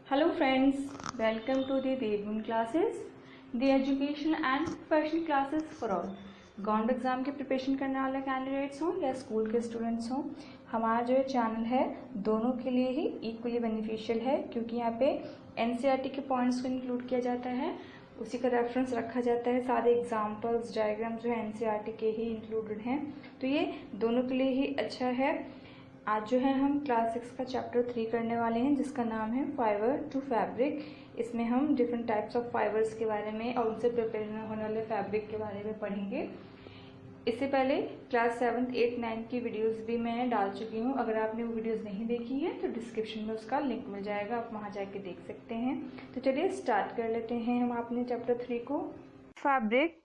Hello friends, welcome to the Devun classes, the education and professional classes for all. Government exam की preparation करने वाले candidates हों या school के students हों, हमारा जो चैनल है दोनों के लिए ही इक्वली बेनिफिशियल है, क्योंकि यहाँ पे एनसीईआरटी के पॉइंट्स को इंक्लूड किया जाता है, उसी का रेफरेंस रखा जाता है, सारे एग्जाम्पल्स डायग्राम जो है एनसीईआरटी के ही इंक्लूडेड हैं, तो ये दोनों के लिए ही अच्छा है। आज जो है हम क्लास 6 का चैप्टर 3 करने वाले हैं, जिसका नाम है फाइबर टू फैब्रिक। इसमें हम डिफरेंट टाइप्स ऑफ फाइबर्स के बारे में और उनसे प्रिपेयर होने वाले फैब्रिक के बारे में पढ़ेंगे। इससे पहले क्लास 7, 8, 9 की वीडियोस भी मैं डाल चुकी हूँ। अगर आपने वो वीडियोस नहीं देखी है तो डिस्क्रिप्शन में उसका लिंक मिल जाएगा, आप वहाँ जाके देख सकते हैं। तो चलिए स्टार्ट कर लेते हैं हम अपने चैप्टर 3 को। Fabric,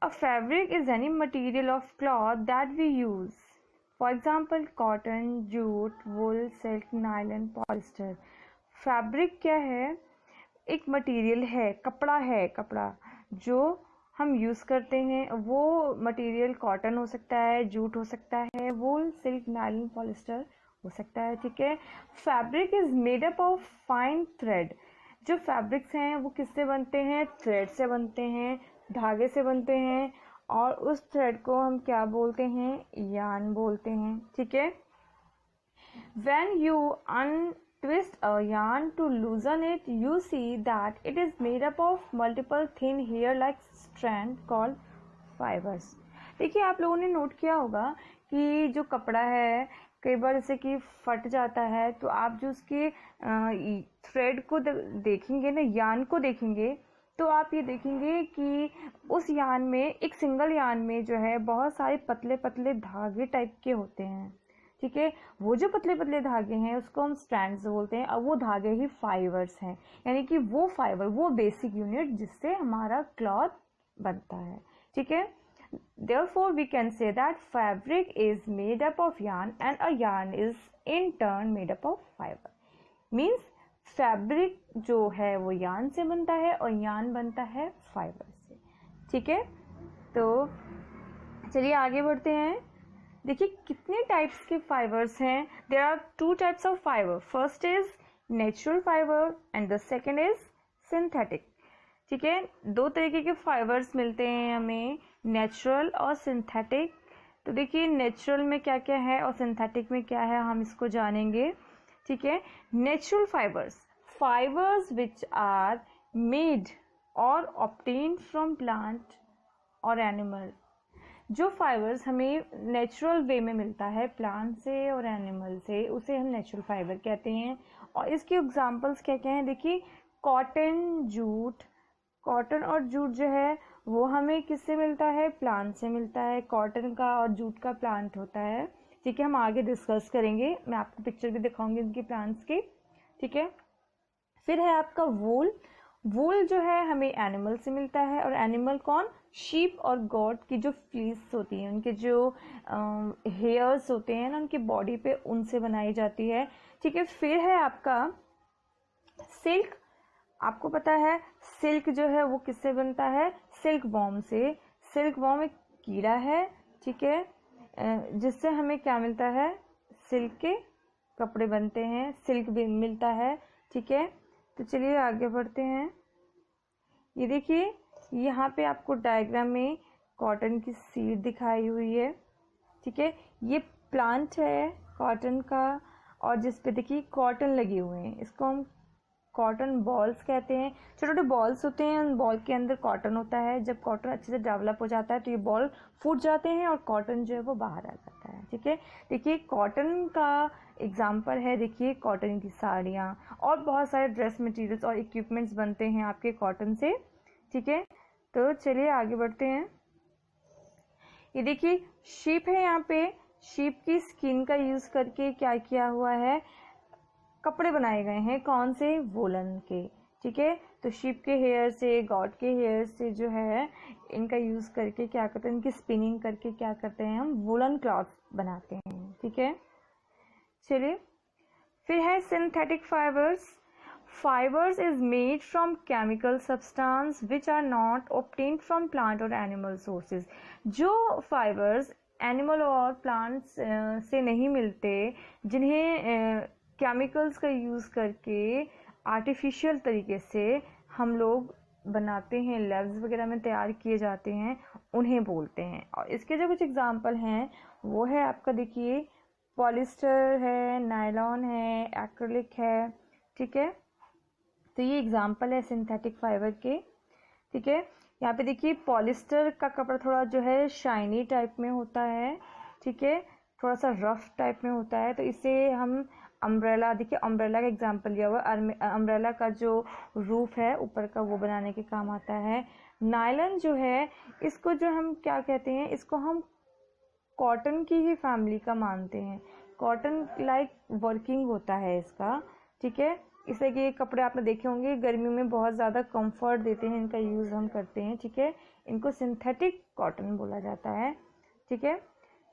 a fabric is any material of cloth that we use, for example cotton, jute, wool, silk, nylon, polyester. Fabric क्या है? एक मटेरियल है, कपड़ा है, कपड़ा जो हम यूज़ करते हैं। वो मटेरियल कॉटन हो सकता है, जूट हो सकता है, वुल, सिल्क, नायलन, पॉलिस्टर हो सकता है। ठीक है। Fabric is made up of fine thread. जो फैब्रिक्स हैं वो किससे बनते हैं? थ्रेड से बनते हैं, धागे से बनते हैं, और उस थ्रेड को हम क्या बोलते हैं? यार्न बोलते हैं। ठीक है। When you untwist a yarn to loosen it, you see that it is made up of multiple thin hair-like strands called fibers. देखिए, आप लोगों ने नोट किया होगा कि जो कपड़ा है कई बार जैसे कि फट जाता है, तो आप जो उसके थ्रेड को देखेंगे ना, यार्न को देखेंगे, तो आप ये देखेंगे कि उस यार्न में, एक सिंगल यार्न में जो है बहुत सारे पतले पतले धागे टाइप के होते हैं। ठीक है। वो जो पतले पतले धागे हैं उसको हम स्ट्रैंड्स बोलते हैं, और वो धागे ही फाइबर्स हैं, यानी कि वो फाइबर, वो बेसिक यूनिट जिससे हमारा क्लॉथ बनता है। ठीक है। Therefore we can say that fabric is made up of yarn and a yarn is in turn made up of fiber. Means fabric जो है वो यार्न से बनता है और यार्न बनता है फाइबर से। ठीक है। तो चलिए आगे बढ़ते हैं। देखिए कितने टाइप्स के फाइबर्स हैं। There are 2 types of fibre. First is natural fibre and the second is synthetic. ठीक है। 2 तरीके के फाइबर्स मिलते हैं हमें, नेचुरल और सिंथेटिक। तो देखिए नेचुरल में क्या क्या है और सिंथेटिक में क्या है, हम इसको जानेंगे। ठीक है। Natural fibres, fibres which are made और ऑब्टेन्ड फ्रॉम प्लांट और एनिमल। जो फाइबर्स हमें नेचुरल वे में मिलता है प्लांट से और एनिमल से, उसे हम नेचुरल फाइबर कहते हैं। और इसके एग्जांपल्स क्या क्या हैं? देखिए कॉटन, जूट। कॉटन और जूट जो है वो हमें किससे मिलता है? प्लांट से मिलता है। कॉटन का और जूट का प्लांट होता है। ठीक है। हम आगे डिस्कस करेंगे, मैं आपको पिक्चर भी दिखाऊंगी इनके प्लांट्स की। ठीक है। फिर है आपका वूल। वूल जो है हमें एनिमल से मिलता है, और एनिमल कौन? शीप और गोट की जो फ्लीस होती हैं, उनके जो हेयर्स होते हैं ना उनकी बॉडी पे, उनसे बनाई जाती है। ठीक है। फिर है आपका सिल्क। आपको पता है सिल्क जो है वो किससे बनता है? सिल्क वॉर्म से। सिल्क वॉर्म एक कीड़ा है। ठीक है। जिससे हमें क्या मिलता है? सिल्क के कपड़े बनते हैं, सिल्क भी मिलता है। ठीक है। तो चलिए आगे बढ़ते हैं। ये देखिए यहाँ पे आपको डायग्राम में कॉटन की सीड दिखाई हुई है। ठीक है। ये प्लांट है कॉटन का, और जिस पे देखिए कॉटन लगे हुए हैं, इसको हम कॉटन बॉल्स कहते हैं। छोटे छोटे बॉल्स होते हैं, उन बॉल के अंदर कॉटन होता है। जब कॉटन अच्छे से डेवलप हो जाता है तो ये बॉल फूट जाते हैं और कॉटन जो है वो बाहर आ जाता है। ठीक है। देखिए कॉटन का एग्जाम्पल है, देखिए कॉटन की साड़ियाँ और बहुत सारे ड्रेस मटेरियल्स और इक्विपमेंट्स बनते हैं आपके कॉटन से। ठीक है। तो चलिए आगे बढ़ते हैं। ये देखिए शीप है, यहाँ पे शीप की स्किन का यूज करके क्या किया हुआ है? कपड़े बनाए गए हैं। कौन से? वोलन के। ठीक है। तो शीप के हेयर से, गॉट के हेयर से जो है इनका यूज करके क्या करते हैं? इनकी स्पिनिंग करके क्या करते हैं? हम वोलन क्लॉथ बनाते हैं। ठीक है। चलिए फिर है synthetic fibres. Fibres is made from chemical substance which are not obtained from plant और एनिमल सोर्सेज। जो फाइबर्स एनिमल और प्लांट्स से नहीं मिलते, जिन्हें केमिकल्स का यूज़ करके आर्टिफिशियल तरीके से हम लोग बनाते हैं, लैब्स वगैरह में तैयार किए जाते हैं, उन्हें बोलते हैं। और इसके जो कुछ एग्जांपल हैं वो है आपका, देखिए पॉलिस्टर है, नायलॉन है, एक्रिलिक है, ठीक है। तो ये एग्जांपल है सिंथेटिक फाइबर के, ठीक है। यहाँ पे देखिए पॉलिस्टर का कपड़ा थोड़ा जो है शाइनी टाइप में होता है, ठीक है, थोड़ा सा रफ टाइप में होता है, तो इसे हम अम्ब्रेला, देखिए अम्ब्रेला का एग्जांपल लिया हुआ है। अम्ब्रेला का जो रूफ है ऊपर का वो बनाने के काम आता है। नायलॉन जो है इसको जो हम क्या कहते हैं, इसको हम कॉटन की ही फैमिली का मानते हैं। कॉटन लाइक वर्किंग होता है इसका, ठीक है। इसलिए कि ये कपड़े आपने देखे होंगे गर्मियों में बहुत ज़्यादा कंफर्ट देते हैं, इनका यूज़ हम करते हैं, ठीक है। इनको सिंथेटिक कॉटन बोला जाता है, ठीक है।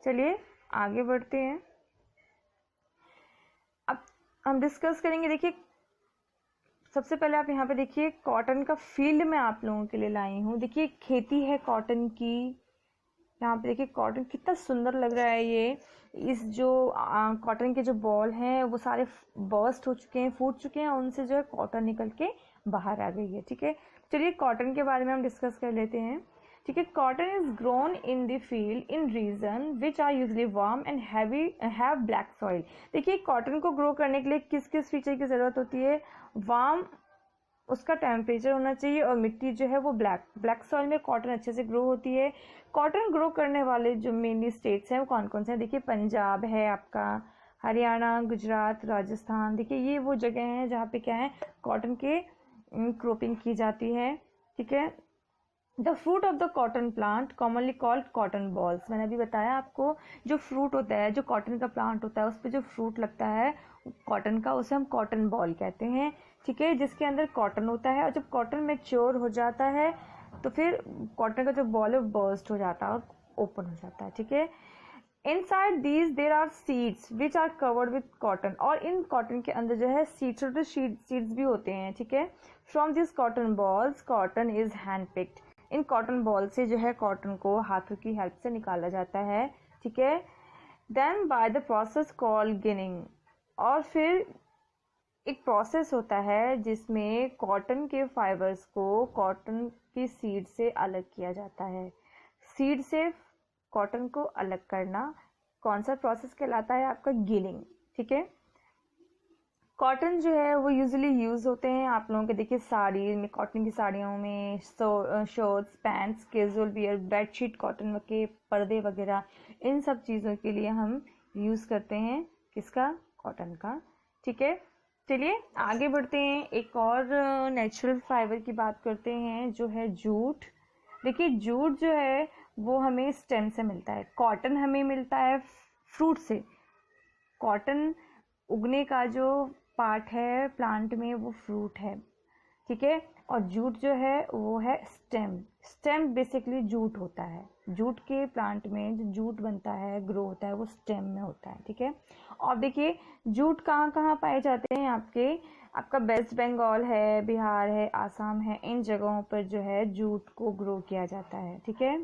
चलिए आगे बढ़ते हैं। अब हम डिस्कस करेंगे, देखिए सबसे पहले आप यहाँ पे देखिए कॉटन का फील्ड में आप लोगों के लिए लाई हूँ। देखिए खेती है कॉटन की, यहाँ पे देखिए कॉटन कितना सुंदर लग रहा है। ये इस जो कॉटन के जो बॉल हैं वो सारे बर्स्ट हो चुके हैं, फूट चुके हैं, उनसे जो है कॉटन निकल के बाहर आ गई है, ठीक है। चलिए कॉटन के बारे में हम डिस्कस कर लेते हैं, ठीक है। Cotton is grown in the field in region which are usually warm and heavy have black soil. देखिए कॉटन को ग्रो करने के लिए किस किस फीचर की ज़रूरत होती है, वार्म उसका टेम्परेचर होना चाहिए, और मिट्टी जो है वो ब्लैक सॉइल में कॉटन अच्छे से ग्रो होती है। कॉटन ग्रो करने वाले जो मेनली स्टेट्स हैं वो कौन कौन से हैं, देखिए पंजाब है आपका, हरियाणा, गुजरात, राजस्थान, देखिए ये वो जगह हैं जहाँ पे क्या है कॉटन के क्रॉपिंग की जाती है, ठीक है। The fruit of the cotton plant commonly called cotton balls, मैंने अभी बताया आपको, जो फ्रूट होता है, जो कॉटन का प्लांट होता है उस पर जो फ्रूट लगता है कॉटन का, उसे हम कॉटन बॉल कहते हैं, ठीक है, जिसके अंदर कॉटन होता है। और जब कॉटन मैच्योर हो जाता है तो फिर कॉटन का जो बॉल है बर्स्ट हो जाता है और ओपन हो जाता है, ठीक है। Inside these there are seeds which are covered with cotton, और इन कॉटन के अंदर जो है छोटे सीड्स भी होते हैं, ठीक है। From this cotton balls cotton is hand picked, in cotton ball से जो है कॉटन को हाथों की हेल्प से निकाला जाता है, ठीक है। Then by the process called ginning, और फिर एक प्रोसेस होता है जिसमें कॉटन के फाइबर्स को कॉटन की सीड से अलग किया जाता है। सीड से कॉटन को अलग करना कौन सा प्रोसेस कहलाता है, आपका गिनिंग, ठीक है। कॉटन जो है वो यूजुअली यूज़ होते हैं आप लोगों के, देखिए साड़ी में, कॉटन की साड़ियों में, shirts, pants, casual wear, bedsheet cotton के पर्दे वगैरह, इन सब चीज़ों के लिए हम यूज़ करते हैं किसका, कॉटन का, ठीक है। चलिए आगे बढ़ते हैं, एक और नेचुरल फाइबर की बात करते हैं जो है जूट। देखिए जूट जो है वो हमें स्टेम से मिलता है, कॉटन हमें मिलता है फ्रूट से। कॉटन उगने का जो पार्ट है प्लांट में वो फ्रूट है, ठीक है। और जूट जो है वो है स्टेम। स्टेम बेसिकली जूट होता है, जूट के प्लांट में जो जूट बनता है, ग्रो होता है, वो स्टेम में होता है, ठीक है। और देखिए जूट कहाँ कहाँ पाए जाते हैं आपका वेस्ट बंगाल है, बिहार है, आसाम है, इन जगहों पर जो है जूट को ग्रो किया जाता है, ठीक है।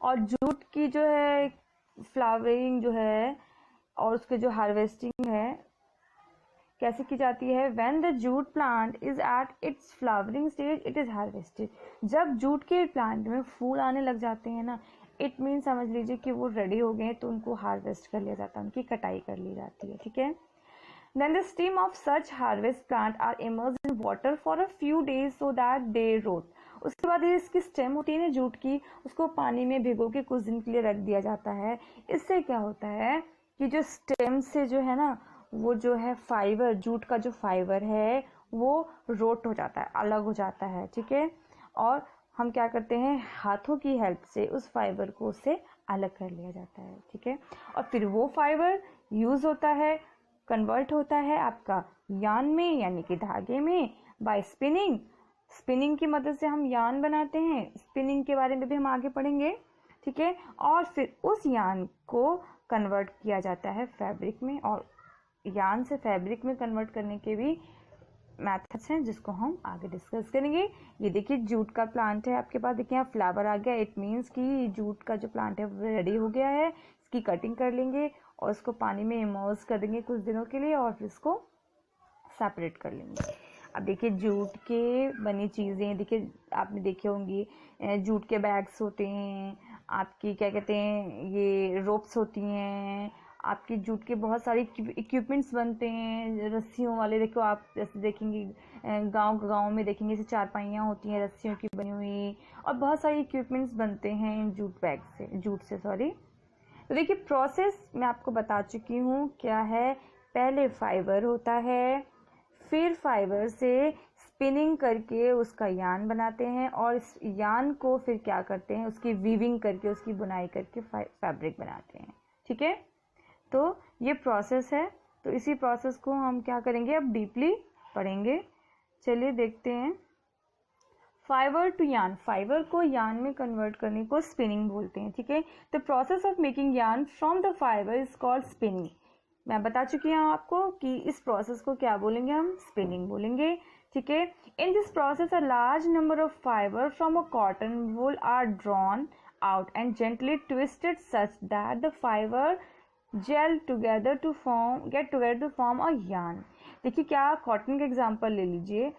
और जूट की जो है फ्लावरिंग जो है और उसके जो हार्वेस्टिंग है कैसे की जाती है, when the jute plant is at its flowering stage it is harvested. जब जूट के प्लांट में फूल आने लग जाते हैं ना, इट मीन समझ लीजिए कि वो रेडी हो गए, तो उनको हार्वेस्ट कर लिया जाता है, उनकी कटाई कर ली जाती है, ठीक है। Then the stem of such harvest plant are immersed in water for a few days so that they rot. उसके बाद ये इसकी स्टेम होती है ना जूट की, उसको पानी में भिगो के कुछ दिन के लिए रख दिया जाता है। इससे क्या होता है कि जो स्टेम से जो है ना वो जो है फाइबर, जूट का जो फाइबर है वो रोट हो जाता है, अलग हो जाता है, ठीक है। और हम क्या करते हैं, हाथों की हेल्प से उस फाइबर को उससे अलग कर लिया जाता है, ठीक है। और फिर वो फाइबर यूज होता है, कन्वर्ट होता है आपका यान में, यानी कि धागे में, बाय स्पिनिंग। स्पिनिंग की मदद से हम यान बनाते हैं, स्पिनिंग के बारे में भी हम आगे पढ़ेंगे, ठीक है। और फिर उस यान को कन्वर्ट किया जाता है फैब्रिक में, और यान से फैब्रिक में कन्वर्ट करने के भी मेथड्स हैं जिसको हम आगे डिस्कस करेंगे। ये देखिए जूट का प्लांट है आपके पास, देखिए यहाँ फ्लावर आ गया, इट मीन्स कि जूट का जो प्लांट है वो रेडी हो गया है। इसकी कटिंग कर लेंगे और उसको पानी में इमर्स कर देंगे कुछ दिनों के लिए और फिर इसको सेपरेट कर लेंगे। अब देखिए जूट के बनी चीज़ें, देखिए आपने देखे होंगी जूट के बैग्स होते हैं, आपकी क्या कहते हैं ये रोप्स होती हैं, आपकी जूट के बहुत सारे इक्विपमेंट्स बनते हैं रस्सियों वाले। देखो आप जैसे देखेंगे गांव में देखेंगे जैसे चारपाइयाँ होती हैं रस्सियों की बनी हुई, और बहुत सारे इक्विपमेंट्स बनते हैं इन जूट से सॉरी। तो देखिए प्रोसेस मैं आपको बता चुकी हूँ क्या है। पहले फाइबर होता है, फिर फाइबर से स्पिनिंग करके उसका यान बनाते हैं, और इस यान को फिर क्या करते हैं उसकी वीविंग करके उसकी बुनाई करके फैब्रिक बनाते हैं। ठीक है, तो ये प्रोसेस है। तो इसी प्रोसेस को हम क्या करेंगे अब डीपली पढ़ेंगे। चलिए देखते हैं। फाइबर टू यान, फाइबर को यान में कन्वर्ट करने को स्पिनिंग बोलते हैं। ठीक है, द प्रोसेस ऑफ मेकिंग यान from the fibre is called spinning. मैं बता चुकी हूँ आपको कि इस प्रोसेस को क्या बोलेंगे हम, स्पिनिंग बोलेंगे। ठीक है, in this process a large number of fibre from a cotton wool are drawn out and gently twisted such that the fiber gel together to form a yarn। देखिए क्या, कॉटन का एग्जांपल ले लीजिए।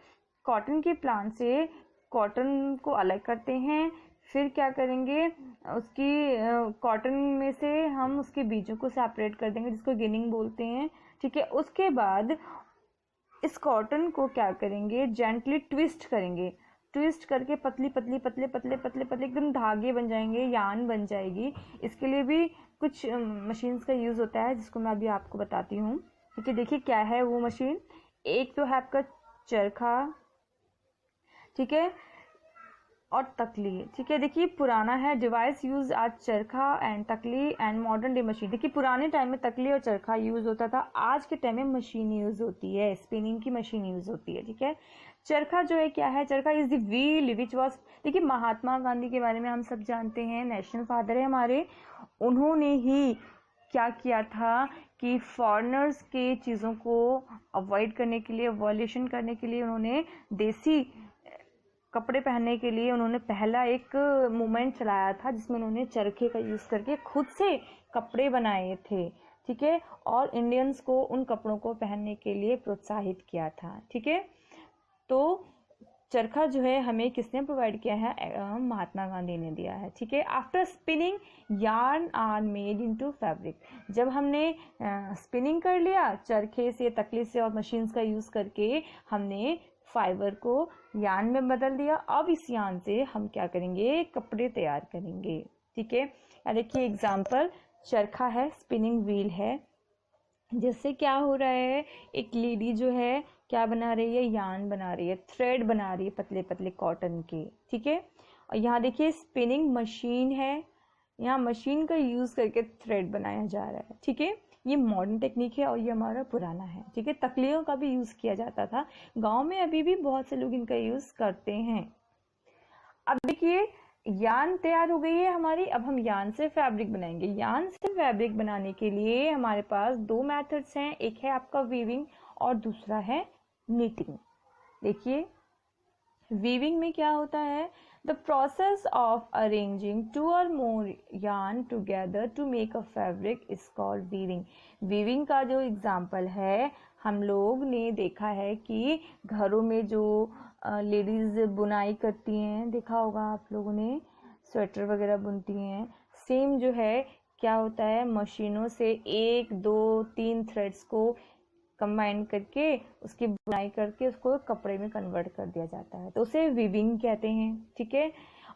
Cotton के plant से cotton को अलग करते हैं, फिर क्या करेंगे उसकी कॉटन में से हम उसके बीजों को सेपरेट कर देंगे जिसको गिनिंग बोलते हैं। ठीक है, उसके बाद इस कॉटन को क्या करेंगे जेंटली ट्विस्ट करेंगे, ट्विस्ट करके पतली पतली पतले पतले पतले पतले एकदम धागे बन जाएंगे, यान बन जाएगी। इसके लिए भी कुछ मशीन्स का यूज़ होता है जिसको मैं अभी आपको बताती हूँ। ठीक है, देखिए क्या है वो मशीन। एक तो है आपका चरखा, ठीक है, और तकली। ठीक है, देखिए पुराना है डिवाइस यूज आज चरखा एंड तकली एंड मॉडर्न डे मशीन। देखिए पुराने टाइम में तकली और चरखा यूज होता था, आज के टाइम में मशीन यूज होती है, स्पिनिंग की मशीन यूज होती है। ठीक है, चरखा जो है क्या है, चरखा is the wheel which was, देखिए महात्मा गांधी के बारे में हम सब जानते हैं, नेशनल फादर है हमारे। उन्होंने ही क्या किया था कि फॉरेनर्स के चीज़ों को अवॉइड करने के लिए, अवॉल्यूशन करने के लिए, उन्होंने देसी कपड़े पहनने के लिए उन्होंने पहला एक मूवमेंट चलाया था जिसमें उन्होंने चरखे का यूज़ करके खुद से कपड़े बनाए थे। ठीक है, और इंडियंस को उन कपड़ों को पहनने के लिए प्रोत्साहित किया था। ठीक है, तो चरखा जो है हमें किसने प्रोवाइड किया है, महात्मा गांधी ने दिया है। ठीक है, after spinning yarn are made into fabric. जब हमने स्पिनिंग कर लिया चरखे से, तकली से और मशीन्स का यूज़ करके हमने फाइबर को यान में बदल दिया, अब इस यान से हम क्या करेंगे, कपड़े तैयार करेंगे। ठीक है, देखिए एग्जाम्पल, चरखा है, स्पिनिंग व्हील है, जिससे क्या हो रहा है, एक लेडी जो है क्या बना रही है, यान बना रही है, थ्रेड बना रही है पतले पतले कॉटन के। ठीक है, और यहाँ देखिए स्पिनिंग मशीन है, यहाँ मशीन का यूज़ करके थ्रेड बनाया जा रहा है। ठीक है, ये मॉडर्न टेक्निक है और ये हमारा पुराना है। ठीक है, तकलियों का भी यूज़ किया जाता था, गांव में अभी भी बहुत से लोग इनका यूज़ करते हैं। अब देखिए यान तैयार हो गई है हमारी, अब हम यान से फैब्रिक बनाएंगे। यान से फैब्रिक बनाने के लिए हमारे पास दो मेथड्स हैं, एक है आपका वीविंग और दूसरा है नीटिंग। देखिए वीविंग में क्या होता है, the process of arranging two और more yarn together to make a fabric is called weaving. Weaving का जो एग्जाम्पल है, हम लोग ने देखा है कि घरों में जो लेडीज बुनाई करती हैं, देखा होगा आप लोगों ने, स्वेटर वगैरह बुनती हैं, सेम जो है क्या होता है, मशीनों से 1 2 3 थ्रेड्स को कंबाइन करके उसकी बुनाई करके उसको कपड़े में कन्वर्ट कर दिया जाता है, तो उसे वीविंग कहते हैं। ठीक है,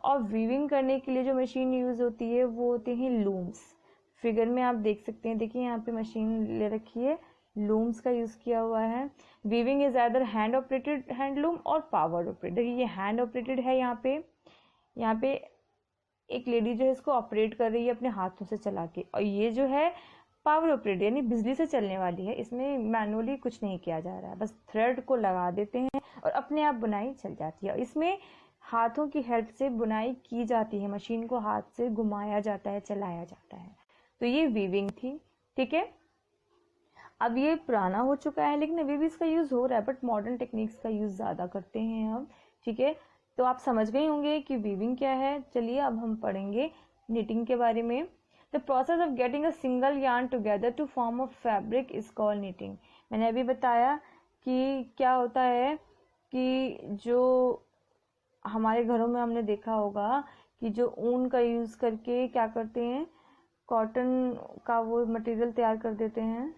और वीविंग करने के लिए जो मशीन यूज़ होती है वो होती हैं लूम्स। फिगर में आप देख सकते हैं, देखिए यहाँ पे मशीन ले रखी है, लूम्स का यूज़ किया हुआ है। Weaving is either hand operated handloom और पावर ऑपरेटेड। देखिए ये हैंड ऑपरेटेड है, यहाँ पे एक लेडी जो है इसको ऑपरेट कर रही है अपने हाथों से चला के, और ये जो है पावर ऑपरेटेड यानी बिजली से चलने वाली है, इसमें मैनुअली कुछ नहीं किया जा रहा है, बस थ्रेड को लगा देते हैं और अपने आप बुनाई चल जाती है। इसमें हाथों की हेल्प से बुनाई की जाती है, मशीन को हाथ से घुमाया जाता है, चलाया जाता है। तो ये वीविंग थी। ठीक है, अब ये पुराना हो चुका है लेकिन अभी भी इसका यूज़ हो रहा है, बट मॉडर्न टेक्निक्स का यूज़ ज़्यादा करते हैं हम। ठीक है, तो आप समझ गए होंगे कि वीविंग क्या है। चलिए अब हम पढ़ेंगे निटिंग के बारे में। The process of getting a single yarn together to form a fabric is called knitting. मैंने अभी बताया कि क्या होता है कि जो हमारे घरों में हमने देखा होगा कि जो ऊन का यूज़ करके क्या करते हैं, कॉटन का वो मटेरियल तैयार कर देते हैं,